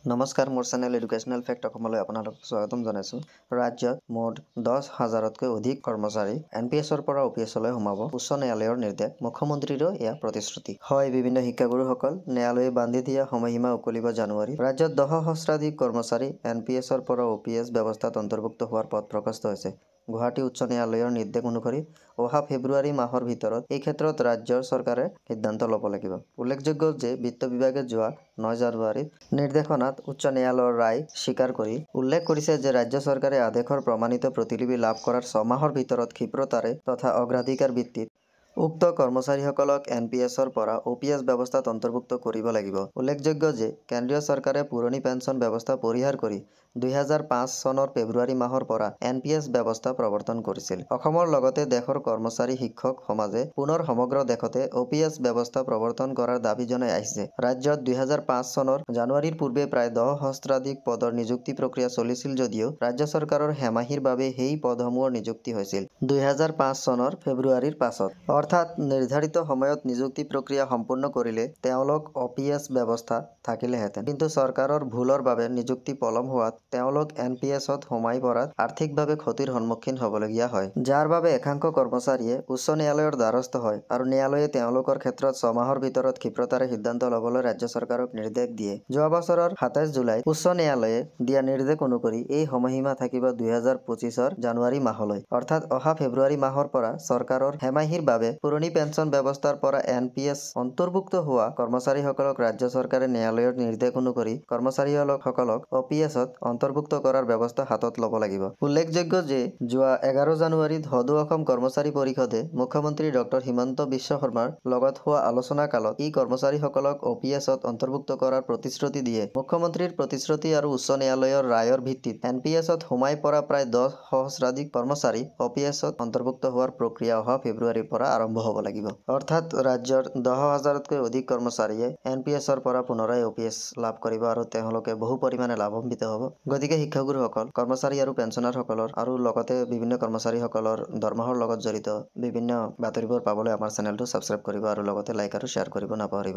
নমস্কাৰ, মোৰ channel educational fact অসমলৈ আপোনালোকক স্বাগতম জনাইছোঁ। ৰাজ্যত মুঠ 10,000তকৈ অধিক কৰ্মচাৰী NPSৰ পৰা OPSলৈ সোমাব উচ্চ ন্যায়ালয়ৰ নিৰ্দেশ। মুখ্যমন্ত্ৰীৰো এয়া প্ৰতিশ্ৰুতি। হয়, বিভিন্ন শিক্ষাগুৰুসকল, ন্যায়ালয়ে বান্ধি দিয়া সময়সীমা উকলিব জানুৱাৰী। ৰাজ্যত 10,000তকৈ কৰ্মচাৰী NPSৰ পৰা OPS ব্যৱস্থাত অন্তৰ্ভুক্ত হোৱাৰ পথ প্ৰশস্ত হৈছে। গুৱাহাটী উচ্চ ন্যায়ালয়ৰ নিৰ্দেশ অনুসৰি অহা ফেব্ৰুৱাৰী মাহৰ ভিতৰত এই ক্ষেত্ৰত ৰাজ্য চৰকাৰে সিদ্ধান্ত ল'ব লাগিব। উল্লেখযোগ্য যে বিত্ত বিভাগে যোৱা 9 জানুৱাৰীত নিৰ্দেশনাত উচ্চ ন্যায়ালয়ৰ ৰায় স্বীকাৰ কৰি উল্লেখ কৰিছে যে ৰাজ্য চৰকাৰে আদেশৰ প্ৰমাণিত প্ৰতিলিপি লাভ কৰাৰ 6 মাহৰ ভিতৰত ক্ষীপ্ৰতাৰে তথা অগ্ৰাধিকাৰ ভিত্তিত উক্ত কৰ্মচাৰীসকলক NPSৰ পৰা OPS ব্যৱস্থাত অন্তৰ্ভুক্ত কৰিব লাগিব। উল্লেখযোগ্য যে কেন্দ্ৰীয় চৰকাৰে পুৰণি পেন্সন ব্যৱস্থা পৰিহাৰ কৰি 2005 চনৰ ফেব্ৰুৱাৰী মাহৰ পৰা NPS ব্যৱস্থা প্ৰৱৰ্তন কৰিছিল। অসমৰ লগতে দেশৰ কৰ্মচাৰী শিক্ষক সমাজে পুনৰ সমগ্ৰ দেশতে OPS ব্যৱস্থা প্ৰৱৰ্তন কৰাৰ দাবী জনাই আহিছে। ৰাজ্যত 2005 চনৰ জানুৱাৰীৰ পূৰ্বে প্ৰায় 10 সহস্ৰাধিক পদৰ নিযুক্তি প্ৰক্ৰিয়া চলিছিল যদিও ৰাজ্য চৰকাৰৰ হেমাহিৰ বাবে সেই পদসমূহৰ নিযুক্তি হৈছিল 2005 চনৰ ফেব্ৰুৱাৰীৰ পাছত। অৰ্থাৎ নিৰ্ধাৰিত সময়ত নিযুক্তি প্ৰক্ৰিয়া সম্পূৰ্ণ কৰিলে তেওঁলোক OPS ব্যৱস্থা থাকিলেহেঁতেন। কিন্তু চৰকাৰৰ ভুলৰ বাবে নিযুক্তি পলম হোৱাত তেওঁলোক NPSত সোমাই পৰাত আৰ্থিকভাৱে ক্ষতিৰ সন্মুখীন হ'বলগীয়া হয়। যাৰ বাবে একাংশ কৰ্মচাৰীয়ে উচ্চ ন্যায়ালয়ৰ দ্বাৰস্থ হয় আৰু ন্যায়ালয়ে তেওঁলোকৰ ক্ষেত্ৰত 6 মাহৰ ভিতৰত ক্ষীপ্ৰতাৰে সিদ্ধান্ত ল'বলৈ ৰাজ্য চৰকাৰক নিৰ্দেশ দিয়ে। যোৱা বছৰৰ 27 জুলাইত উচ্চ ন্যায়ালয়ে দিয়া নিৰ্দেশ অনুসৰি এই সময়সীমা থাকিব 2025ৰ জানুৱাৰী মাহলৈ। অৰ্থাৎ অহা ফেব্ৰুৱাৰী মাহৰ পৰা চৰকাৰৰ হেমাহিৰ বাবে পুৰণি পেন্সন ব্যৱস্থাৰ পৰা NPS অন্তৰ্ভুক্ত হোৱা কৰ্মচাৰীসকলক ৰাজ্য চৰকাৰে ন্যায়ালয়ৰ নিৰ্দেশ অনুসৰি কৰ্মচাৰীসকলক OPSত অন্তৰ্ভুক্ত কৰাৰ ব্যৱস্থা হাতত ল'ব লাগিব। উল্লেখযোগ্য যে যোৱা 11 জানুৱাৰীত সদৌ অসম কৰ্মচাৰী পৰিষদে মুখ্যমন্ত্ৰী ডক্টৰ হিমন্ত বিশ্ব শৰ্মাৰ লগত হোৱা আলোচনা কালত এই কৰ্মচাৰীসকলক OPSত অন্তৰ্ভুক্ত কৰাৰ প্ৰতিশ্ৰুতি দিয়ে। মুখ্যমন্ত্ৰীৰ প্ৰতিশ্ৰুতি আৰু উচ্চ ন্যায়ালয়ৰ ৰায়ৰ ভিত্তিত NPSত সোমাই পৰা প্ৰায় 10 সহস্ৰাধিক কৰ্মচাৰী OPSত অন্তৰ্ভুক্ত হোৱাৰ প্ৰক্ৰিয়া অহা ফেব্ৰুৱাৰীৰ পৰা আৰম্ভ হ'ব লাগিব। অৰ্থাৎ ৰাজ্যৰ 10,000তকৈ অধিক কৰ্মচাৰীয়ে NPSৰ পৰা পুনৰাই OPS লাভ কৰিব আৰু তেওঁলোকে বহু পৰিমাণে লাভান্বিত হ'ব। গতিকে শিক্ষাগুৰুসকল, কৰ্মচাৰী আৰু পেঞ্চনাৰসকলৰ আৰু লগতে বিভিন্ন কৰ্মচাৰীসকলৰ দৰমহাৰ লগত জড়িত বিভিন্ন বাতৰিবোৰ পাবলৈ আমাৰ চেনেলটো ছাবস্ক্ৰাইব কৰিব আৰু লগতে লাইক আৰু শ্বেয়াৰ কৰিব নাপাহৰিব।